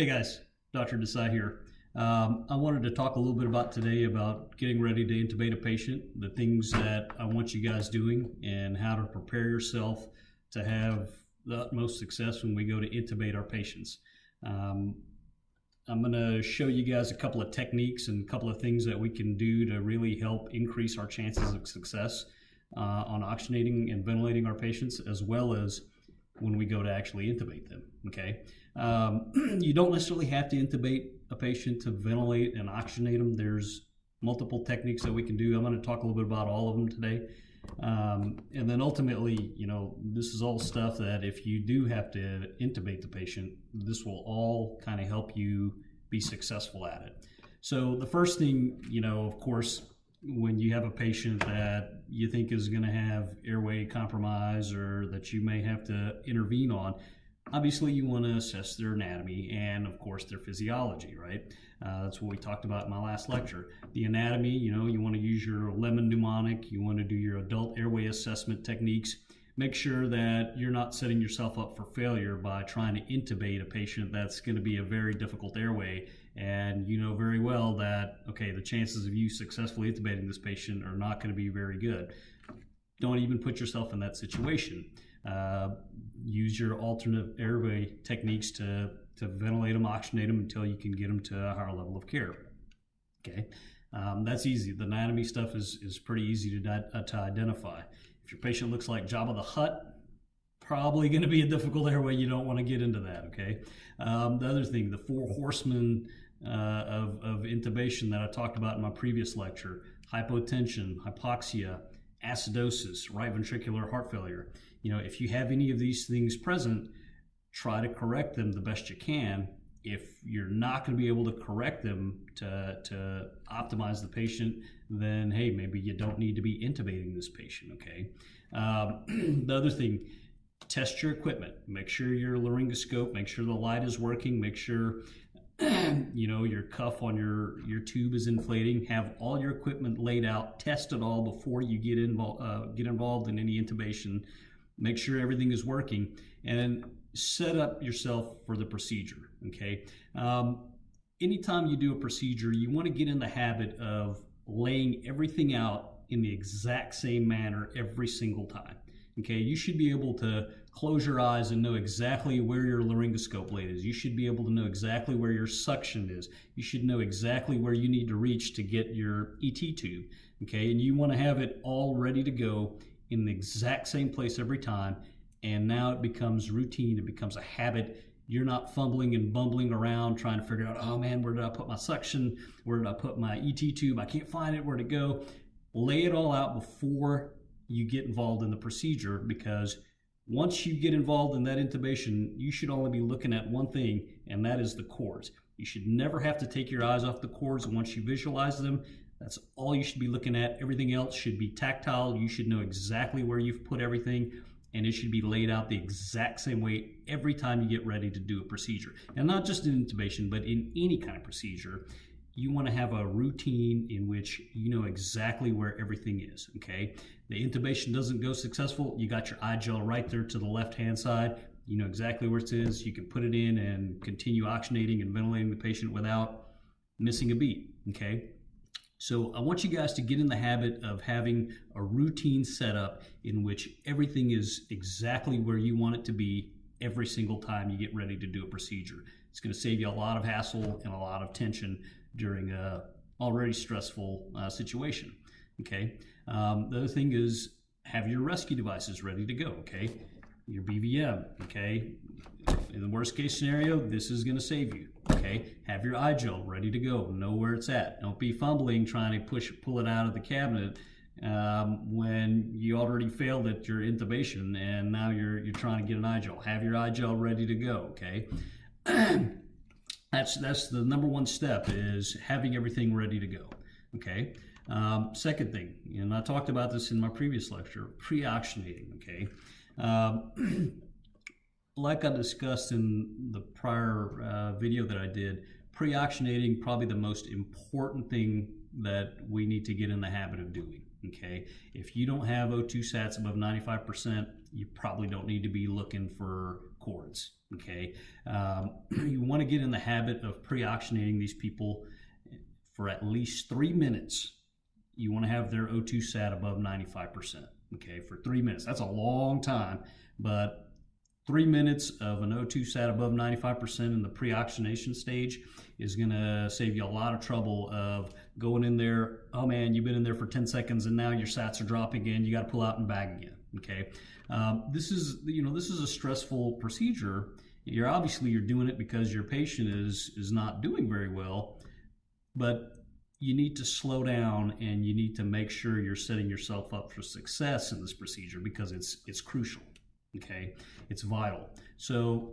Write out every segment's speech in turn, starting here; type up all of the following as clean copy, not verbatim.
Hey guys, Dr. Desai here. I wanted to talk a little bit about today about getting ready to intubate a patient, the things that I want you guys doing, and how to prepare yourself to have the utmost success when we go to intubate our patients. I'm going to show you guys a couple of techniques and a couple of things that we can do to really help increase our chances of success on oxygenating and ventilating our patients, as well as when we go to actually intubate them, okay? You don't necessarily have to intubate a patient to ventilate and oxygenate them. There's multiple techniques that we can do. I'm going to talk a little bit about all of them today. And then ultimately, this is all stuff that if you do have to intubate the patient, this will all kind of help you be successful at it. So the first thing, of course, when you have a patient that you think is going to have airway compromise or that you may have to intervene on, obviously you want to assess their anatomy and of course their physiology, right? That's what we talked about in my last lecture. The anatomy, you want to use your lemon mnemonic, you want to do your adult airway assessment techniques. Make sure that you're not setting yourself up for failure by trying to intubate a patient that's going to be a very difficult airway, and you know very well that, okay, the chances of you successfully intubating this patient are not going to be very good. Don't even put yourself in that situation. Use your alternate airway techniques to ventilate them, oxygenate them until you can get them to a higher level of care. Okay, that's easy. The anatomy stuff is pretty easy to identify. If your patient looks like Jabba the Hutt, probably going to be a difficult airway. You don't want to get into that, okay? The other thing, the four horsemen of intubation that I talked about in my previous lecture: hypotension, hypoxia, acidosis, right ventricular heart failure. If you have any of these things present, try to correct them the best you can. If you're not going to be able to correct them to optimize the patient, then hey, maybe you don't need to be intubating this patient, okay? The other thing, test your equipment. Make sure your laryngoscope, make sure the light is working, make sure your cuff on your tube is inflating. Have all your equipment laid out, test it all before you get involved in any intubation. Make sure everything is working, and set up yourself for the procedure, okay? Anytime you do a procedure, you want to get in the habit of laying everything out in the exact same manner every single time, okay? You should be able to close your eyes and know exactly where your laryngoscope blade is. You should be able to know exactly where your suction is. You should know exactly where you need to reach to get your ET tube, okay? And you want to have it all ready to go in the exact same place every time. And now it becomes routine, it becomes a habit. You're not fumbling and bumbling around trying to figure out, oh man, where did I put my suction? Where did I put my ET tube? I can't find it, where to go. Lay it all out before you get involved in the procedure, because once you get involved in that intubation, you should only be looking at one thing, and that is the cords. You should never have to take your eyes off the cords once you visualize them. That's all you should be looking at. Everything else should be tactile. You should know exactly where you've put everything, and it should be laid out the exact same way every time you get ready to do a procedure. And not just in intubation, but in any kind of procedure, you want to have a routine in which you know exactly where everything is, okay? The intubation doesn't go successful, you got your I-gel right there to the left-hand side. You know exactly where it is. You can put it in and continue oxygenating and ventilating the patient without missing a beat, okay? So I want you guys to get in the habit of having a routine setup in which everything is exactly where you want it to be every single time you get ready to do a procedure. It's going to save you a lot of hassle and a lot of tension during a already stressful situation, okay? The other thing is have your rescue devices ready to go, okay? Your BVM, okay? In the worst case scenario, this is going to save you, okay? Have your I-gel ready to go. Know where it's at. Don't be fumbling trying to pull it out of the cabinet when you already failed at your intubation and now you're trying to get an I-gel. Have your I-gel ready to go, okay? That's the number one step, is having everything ready to go, okay? Second thing, and I talked about this in my previous lecture, pre-oxygenating, okay? Like I discussed in the prior video that I did, pre-oxygenating, probably the most important thing that we need to get in the habit of doing, okay? If you don't have O2 sats above 95%, you probably don't need to be looking for cords, okay? You want to get in the habit of pre-oxygenating these people for at least 3 minutes. You want to have their O2 sat above 95%, okay, for 3 minutes. That's a long time, but 3 minutes of an O2 sat above 95% in the pre-oxygenation stage is going to save you a lot of trouble of going in there. Oh man, you've been in there for 10 seconds and now your sats are dropping again. You got to pull out and bag again. Okay, this is a stressful procedure. You're doing it because your patient is not doing very well, but you need to slow down and you need to make sure you're setting yourself up for success in this procedure because it's crucial. Okay, it's vital. So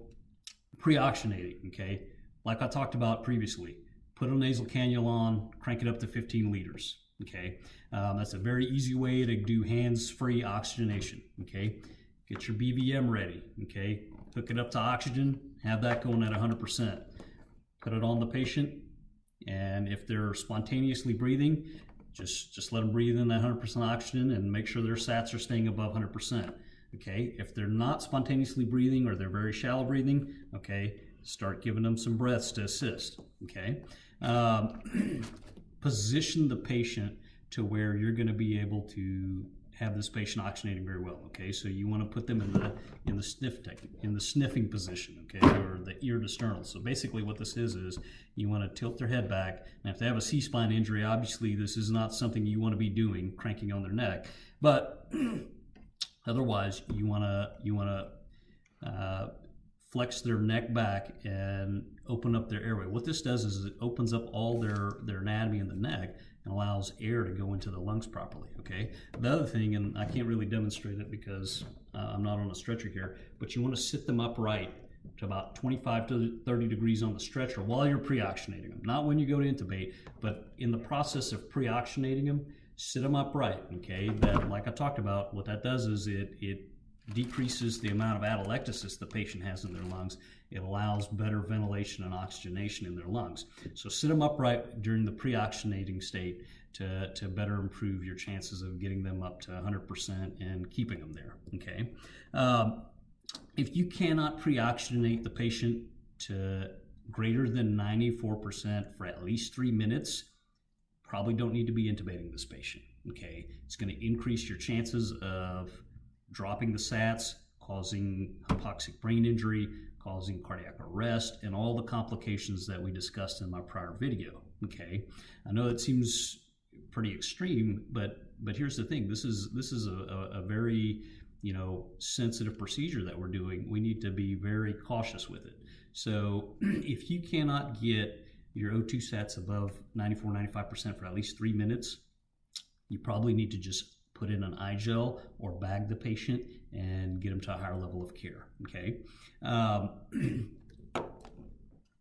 pre-oxygenating, okay, like I talked about previously, put a nasal cannula on, crank it up to 15 liters. Okay, that's a very easy way to do hands-free oxygenation. Okay, get your BVM ready. Okay, hook it up to oxygen, have that going at 100%. Put it on the patient, and if they're spontaneously breathing, just let them breathe in that 100% oxygen and make sure their sats are staying above 100%. Okay, if they're not spontaneously breathing or they're very shallow breathing, okay, start giving them some breaths to assist. Okay, position the patient to where you're going to be able to have this patient oxygenating very well. Okay, so you want to put them in the sniffing position. Okay, or the ear to sternal. So basically, what this is you want to tilt their head back. And if they have a C-spine injury, obviously this is not something you want to be doing, cranking on their neck, but otherwise, you want to flex their neck back and open up their airway. What this does is it opens up all their anatomy in the neck and allows air to go into the lungs properly, okay? The other thing, and I can't really demonstrate it because I'm not on a stretcher here, but you want to sit them upright to about 25 to 30 degrees on the stretcher while you're pre-oxygenating them. Not when you go to intubate, but in the process of pre-oxygenating them, sit them upright, okay? That, like I talked about, what that does is it decreases the amount of atelectasis the patient has in their lungs. It allows better ventilation and oxygenation in their lungs. So sit them upright during the pre-oxygenating state to better improve your chances of getting them up to 100% and keeping them there, okay? If you cannot pre-oxygenate the patient to greater than 94% for at least 3 minutes, probably don't need to be intubating this patient, okay? It's going to increase your chances of dropping the sats, causing hypoxic brain injury, causing cardiac arrest, and all the complications that we discussed in my prior video, okay? I know it seems pretty extreme, but here's the thing. This is a very, sensitive procedure that we're doing. We need to be very cautious with it. So if you cannot get your O2 sats above 94, 95% for at least 3 minutes, you probably need to just put in an I-gel or bag the patient and get them to a higher level of care, okay?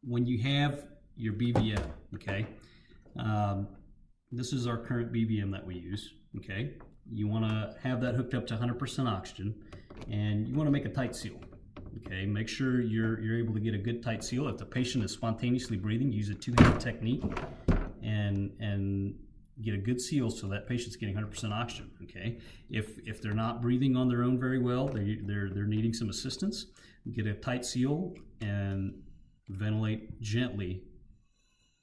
When you have your BVM, okay, this is our current BVM that we use, okay? You want to have that hooked up to 100% oxygen, and you want to make a tight seal, okay? Make sure you're able to get a good tight seal. If the patient is spontaneously breathing, use a two-hand technique and get a good seal so that patient's getting 100% oxygen, okay? If they're not breathing on their own very well, they're needing some assistance, get a tight seal and ventilate gently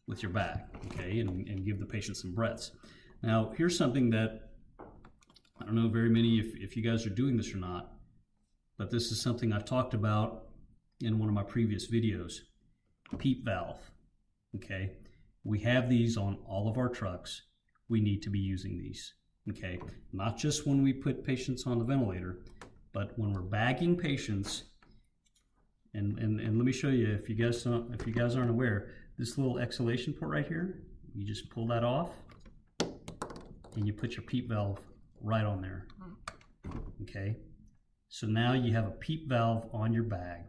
with your bag, okay? And give the patient some breaths. Now, here's something that I don't know very many if you guys are doing this or not, but this is something I've talked about in one of my previous videos. PEEP valve, okay? We have these on all of our trucks. We need to be using these, okay? Not just when we put patients on the ventilator, but when we're bagging patients. And let me show you, if you guys aren't aware, this little exhalation port right here, you just pull that off and you put your PEEP valve right on there, okay? So now you have a PEEP valve on your bag,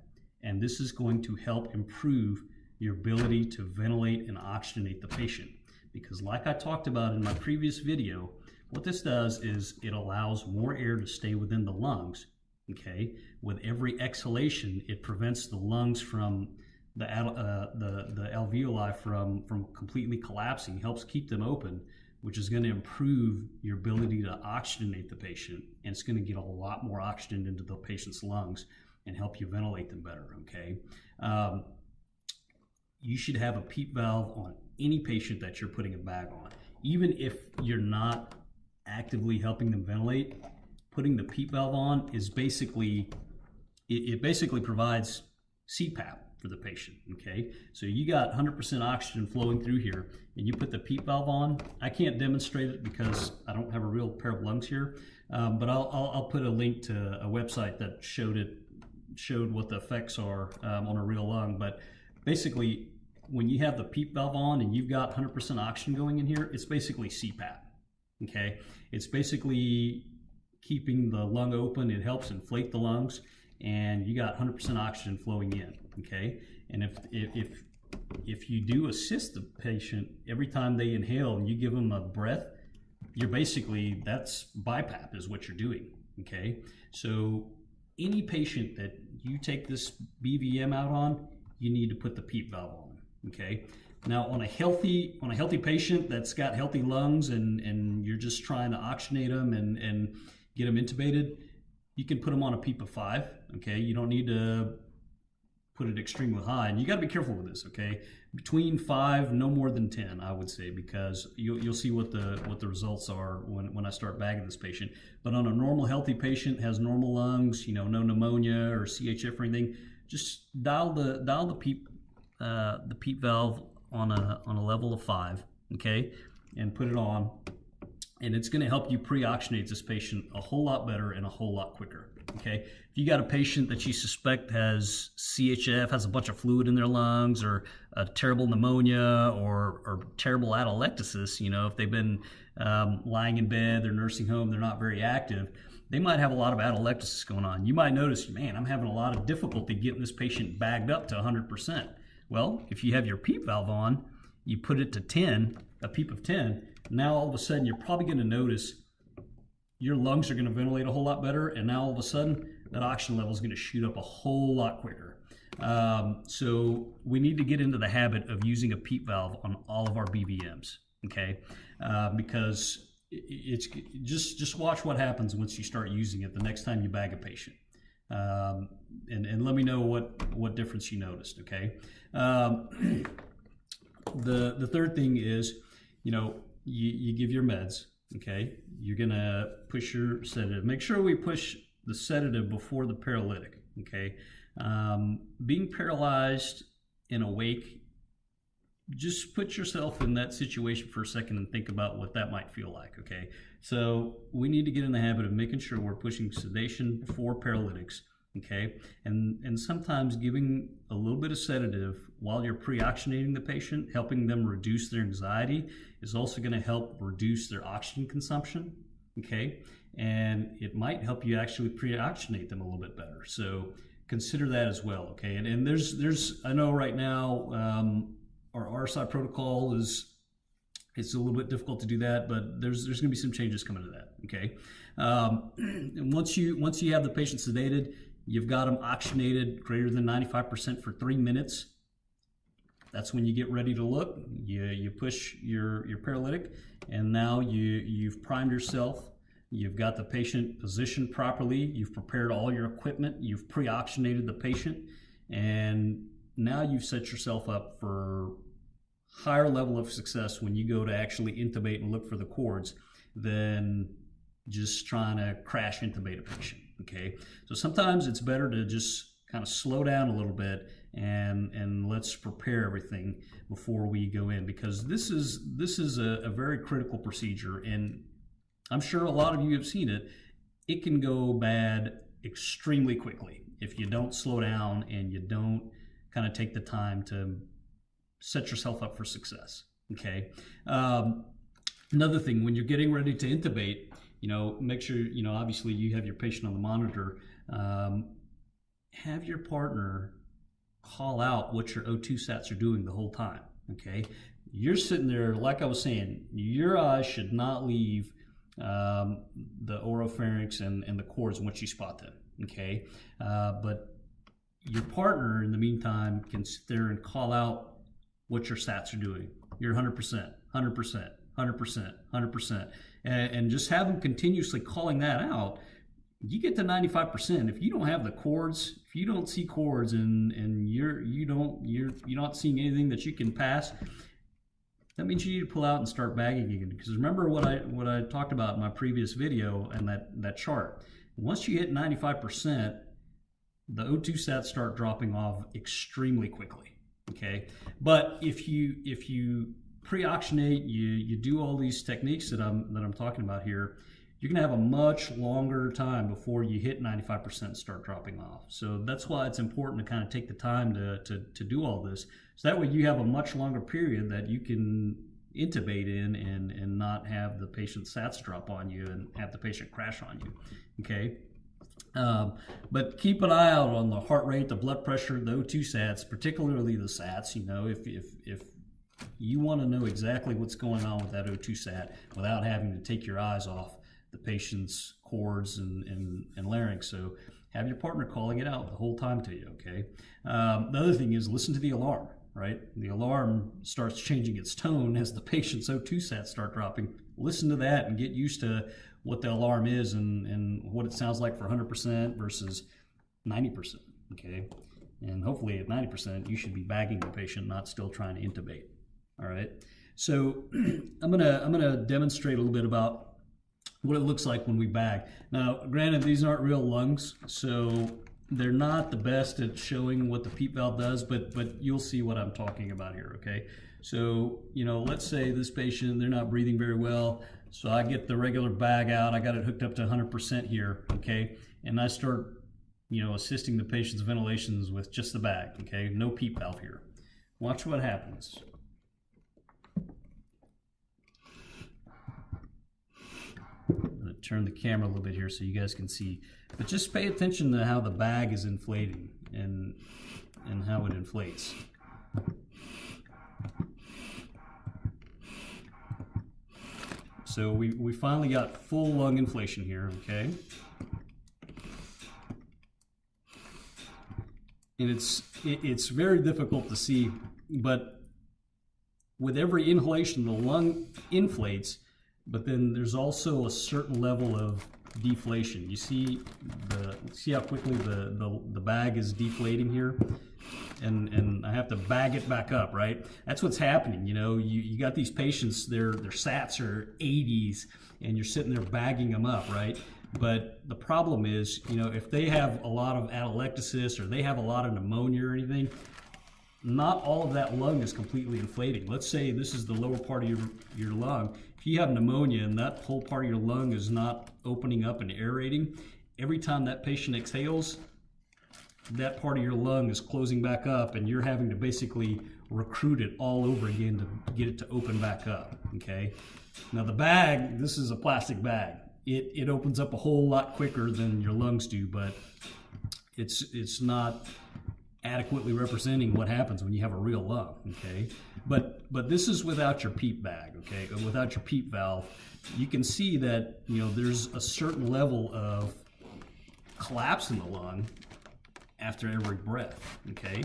and this is going to help improve your ability to ventilate and oxygenate the patient. Because like I talked about in my previous video, what this does is it allows more air to stay within the lungs, okay? With every exhalation, it prevents the lungs from, the alveoli from completely collapsing, helps keep them open, which is going to improve your ability to oxygenate the patient, and it's going to get a lot more oxygen into the patient's lungs and help you ventilate them better, okay? You should have a PEEP valve on any patient that you're putting a bag on. Even if you're not actively helping them ventilate, putting the PEEP valve on is basically, it basically provides CPAP for the patient, okay? So you got 100% oxygen flowing through here, and you put the PEEP valve on. I can't demonstrate it because I don't have a real pair of lungs here, but I'll put a link to a website that showed what the effects are on a real lung. But basically, when you have the PEEP valve on and you've got 100% oxygen going in here, it's basically CPAP, okay? It's basically keeping the lung open. It helps inflate the lungs, and you got 100% oxygen flowing in, okay? And if you do assist the patient every time they inhale and you give them a breath, you're basically, that's BiPAP is what you're doing, okay? So any patient that you take this BVM out on, you need to put the PEEP valve on, okay? Now on a healthy patient that's got healthy lungs and you're just trying to oxygenate them and get them intubated, you can put them on a PEEP of 5, okay? You don't need to put it extremely high, and you got to be careful with this, okay? Between 5, no more than 10, I would say, because you'll see what the results are when I start bagging this patient. But on a normal healthy patient, has normal lungs, no pneumonia or CHF or anything, just dial the PEEP valve on a level of 5, okay, and put it on, and it's going to help you pre-oxygenate this patient a whole lot better and a whole lot quicker, okay? If you got a patient that you suspect has CHF, has a bunch of fluid in their lungs, or a terrible pneumonia, or terrible atelectasis, if they've been lying in bed, they're nursing home, they're not very active, they might have a lot of atelectasis going on. You might notice, man, I'm having a lot of difficulty getting this patient bagged up to 100%. Well, if you have your PEEP valve on, you put it to 10, a PEEP of 10, now all of a sudden you're probably going to notice your lungs are going to ventilate a whole lot better, and now all of a sudden that oxygen level is going to shoot up a whole lot quicker. So we need to get into the habit of using a PEEP valve on all of our BVMs, okay? Because it's just watch what happens once you start using it the next time you bag a patient. And let me know what difference you noticed, okay? The third thing is, you give your meds, okay? You're gonna push your sedative. Make sure we push the sedative before the paralytic, okay? Being paralyzed and awake, just put yourself in that situation for a second and think about what that might feel like, okay? So we need to get in the habit of making sure we're pushing sedation before paralytics, okay? And sometimes giving a little bit of sedative while you're pre-oxygenating the patient, helping them reduce their anxiety, is also going to help reduce their oxygen consumption, okay? And it might help you actually pre-oxygenate them a little bit better. So consider that as well, okay? And there's I know right now our RSI protocol it's a little bit difficult to do that, but there's going to be some changes coming to that, okay? And once you have the patient sedated, you've got them oxygenated greater than 95% for 3 minutes. That's when you get ready to look. You push your paralytic, and now you've primed yourself. You've got the patient positioned properly. You've prepared all your equipment. You've pre-oxygenated the patient, and now you've set yourself up for higher level of success when you go to actually intubate and look for the cords than just trying to crash intubate a patient, okay? So sometimes it's better to just kind of slow down a little bit and let's prepare everything before we go in, because this is a very critical procedure, and I'm sure a lot of you have seen it. It can go bad extremely quickly if you don't slow down and you don't kind of take the time to set yourself up for success, okay? Another thing, when you're getting ready to intubate, make sure, obviously you have your patient on the monitor. Have your partner call out what your O2 sats are doing the whole time, okay? You're sitting there, like I was saying, your eyes should not leave the oropharynx and the cords once you spot them, okay? But your partner, in the meantime, can sit there and call out what your sats are doing. You're 100%, 100%, 100%. And just have them continuously calling that out. You get to 95%. If you don't have the chords, if you don't see chords, and you're not seeing anything that you can pass, that means you need to pull out and start bagging again. Because remember what I talked about in my previous video and that chart. Once you hit 95%, the O2 sats start dropping off extremely quickly. Okay, but if you pre-oxygenate, you do all these techniques that I'm talking about here, you're gonna have a much longer time before you hit 95% and start dropping off. So that's why it's important to kind of take the time to do all this. So that way you have a much longer period that you can intubate in and not have the patient sats drop on you and have the patient crash on you. Okay. But keep an eye out on the heart rate, the blood pressure, the O2 sats, particularly the sats. You know, if you want to know exactly what's going on with that O2 sat without having to take your eyes off the patient's chords and larynx. So have your partner calling it out the whole time to you, okay? The other thing is listen to the alarm, right? The alarm starts changing its tone as the patient's O2 sats start dropping. Listen to that and get used to what the alarm is and what it sounds like for 100% versus 90%, okay? And hopefully at 90%, you should be bagging the patient, not still trying to intubate, all right? So I'm gonna demonstrate a little bit about what it looks like when we bag. Now, granted, these aren't real lungs, so they're not the best at showing what the PEEP valve does, but you'll see what I'm talking about here, okay? So, you know, let's say this patient, they're not breathing very well, so I get the regular bag out, I got it hooked up to 100% here, okay? And I start, you know, assisting the patient's ventilations with just the bag, okay? No PEEP valve here. Watch what happens. I'm going to turn the camera a little bit here so you guys can see. But just pay attention to how the bag is inflating and how it inflates. So we finally got full lung inflation here, okay? And it's very difficult to see, but with every inhalation, the lung inflates, but then there's also a certain level of deflation. You see how quickly the bag is deflating here, and I have to bag it back up, right? That's what's happening. You know, you got these patients, their sats are 80s, and you're sitting there bagging them up, right? But the problem is, you know, if they have a lot of atelectasis or they have a lot of pneumonia or anything, not all of that lung is completely inflating. Let's say this is the lower part of your lung. If you have pneumonia and that whole part of your lung is not opening up and aerating, every time that patient exhales, that part of your lung is closing back up and you're having to basically recruit it all over again to get it to open back up, okay? Now the bag, this is a plastic bag. It opens up a whole lot quicker than your lungs do, but it's not adequately representing what happens when you have a real lung, okay? But this is without your PEEP bag, okay? Without your PEEP valve, you can see that, you know, there's a certain level of collapse in the lung after every breath, okay?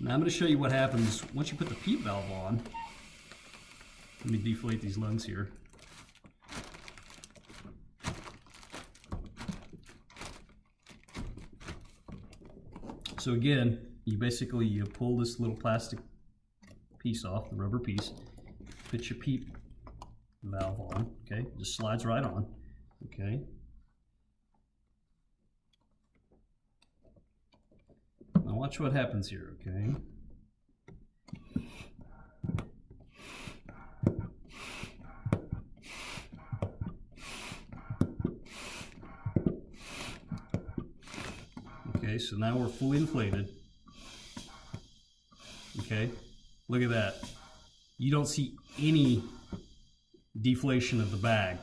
Now I'm going to show you what happens once you put the PEEP valve on. Let me deflate these lungs here. So again, you pull this little plastic piece off, the rubber piece, put your PEEP valve on, okay? Just slides right on, okay? Now watch what happens here, okay? Okay, so now we're fully inflated. Okay, look at that. You don't see any deflation of the bag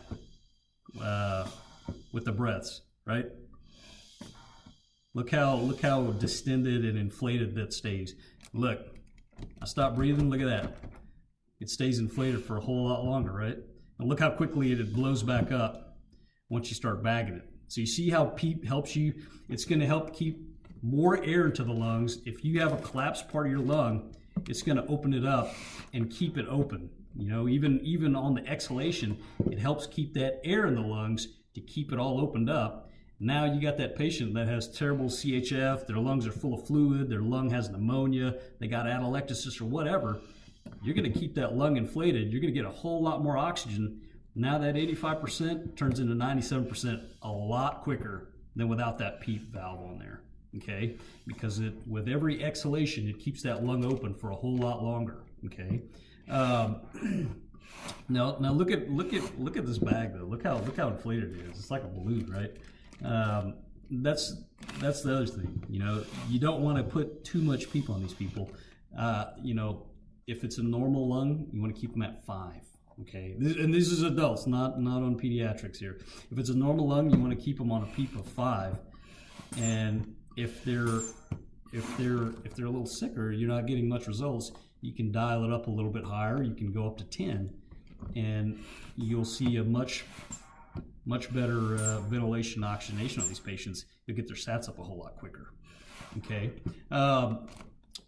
with the breaths, right? Look how distended and inflated that stays. Look, I stop breathing, look at that. It stays inflated for a whole lot longer, right? And look how quickly it blows back up once you start bagging it. So you see how PEEP helps you? It's going to help keep more air into the lungs. If you have a collapsed part of your lung, it's going to open it up and keep it open, You know, even on the exhalation, it helps keep that air in the lungs to keep it all opened up. Now you got that patient that has terrible CHF, their lungs are full of fluid, their lung has pneumonia, they got atelectasis or whatever. You're going to keep that lung inflated. You're going to get a whole lot more oxygen. Now that 85% turns into 97% a lot quicker than without that PEEP valve on there. Okay, because with every exhalation, it keeps that lung open for a whole lot longer. Okay, now look at this bag though. Look how inflated it is. It's like a balloon, right? That's the other thing. You know, you don't want to put too much PEEP on these people. You know, if it's a normal lung, you want to keep them at 5. Okay, and this is adults, not on pediatrics here. If it's a normal lung, you want to keep them on a PEEP of 5, and if they're a little sicker, you're not getting much results, you can dial it up a little bit higher. You can go up to 10, and you'll see a much better ventilation oxygenation on these patients. You'll get their sats up a whole lot quicker. Okay.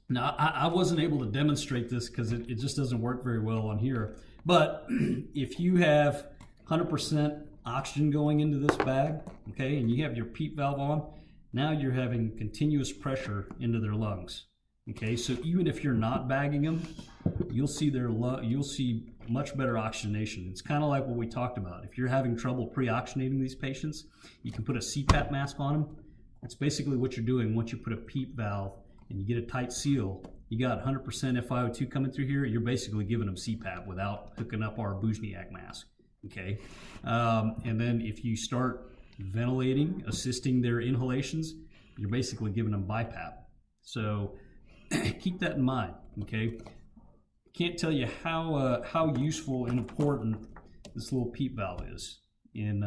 Now I wasn't able to demonstrate this because it just doesn't work very well on here. But if you have 100% oxygen going into this bag, okay, and you have your PEEP valve on, now you're having continuous pressure into their lungs. Okay, so even if you're not bagging them, you'll see much better oxygenation. It's kind of like what we talked about. If you're having trouble pre-oxygenating these patients, you can put a CPAP mask on them. That's basically what you're doing once you put a PEEP valve and you get a tight seal. You got 100% FiO2 coming through here, you're basically giving them CPAP without hooking up our Bujniak mask. Okay, and then if you start ventilating, assisting their inhalations, you're basically giving them BiPAP. So keep that in mind. Okay, can't tell you how useful and important this little PEEP valve is in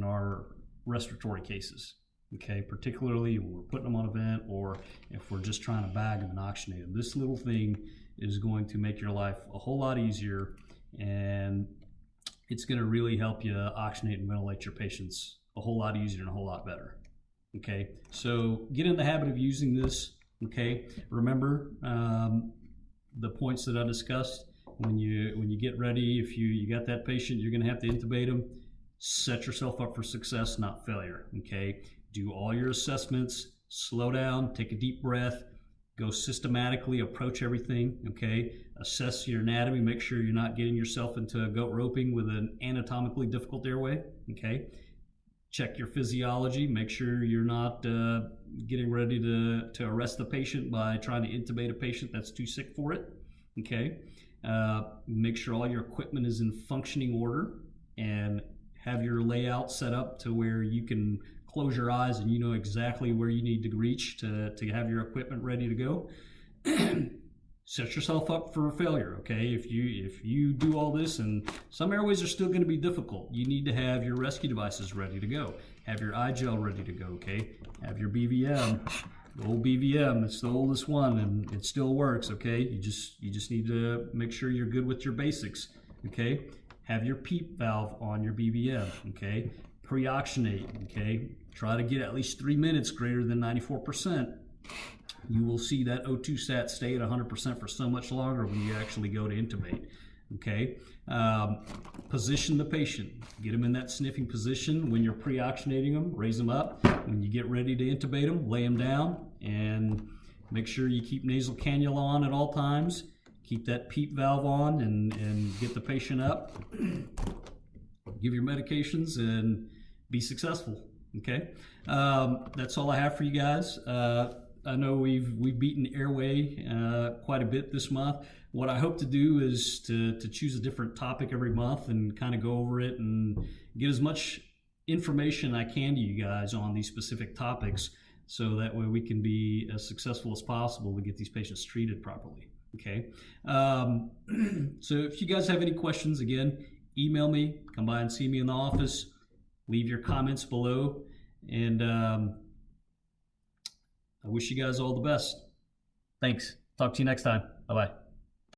our respiratory cases. Okay, particularly when we're putting them on a vent or if we're just trying to bag them and oxygenate them. This little thing is going to make your life a whole lot easier, and it's going to really help you oxygenate and ventilate your patients a whole lot easier and a whole lot better. Okay, so get in the habit of using this. Okay, remember the points that I discussed. When you get ready, if you got that patient, you're going to have to intubate them. Set yourself up for success, not failure. Okay, do all your assessments, slow down, take a deep breath, go systematically, approach everything. Okay, assess your anatomy, make sure you're not getting yourself into goat roping with an anatomically difficult airway. Okay, check your physiology, make sure you're not getting ready to arrest the patient by trying to intubate a patient that's too sick for it. Okay, make sure all your equipment is in functioning order and have your layout set up to where you can close your eyes and you know exactly where you need to reach to have your equipment ready to go. Set yourself up for failure. Okay, if you do all this, and some airways are still going to be difficult, you need to have your rescue devices ready to go. Have your iGel ready to go. Okay, have your BVM. The old BVM, it's the oldest one and it still works. Okay, you just need to make sure you're good with your basics. Okay, have your PEEP valve on your BVM. Okay, pre-oxygenate. Okay, try to get at least 3 minutes greater than 94%. You will see that O2 sat stay at 100% for so much longer when you actually go to intubate. Okay, position the patient. Get them in that sniffing position when you're pre-oxygenating them. Raise them up. When you get ready to intubate them, lay them down and make sure you keep nasal cannula on at all times. Keep that PEEP valve on and get the patient up. Give your medications and be successful. Okay, that's all I have for you guys. I know we've beaten airway quite a bit this month. What I hope to do is to choose a different topic every month and kind of go over it and get as much information I can to you guys on these specific topics, so that way we can be as successful as possible to get these patients treated properly. Okay, so if you guys have any questions, again, email me, come by and see me in the office, leave your comments below, and I wish you guys all the best. Thanks. Talk to you next time. Bye-bye.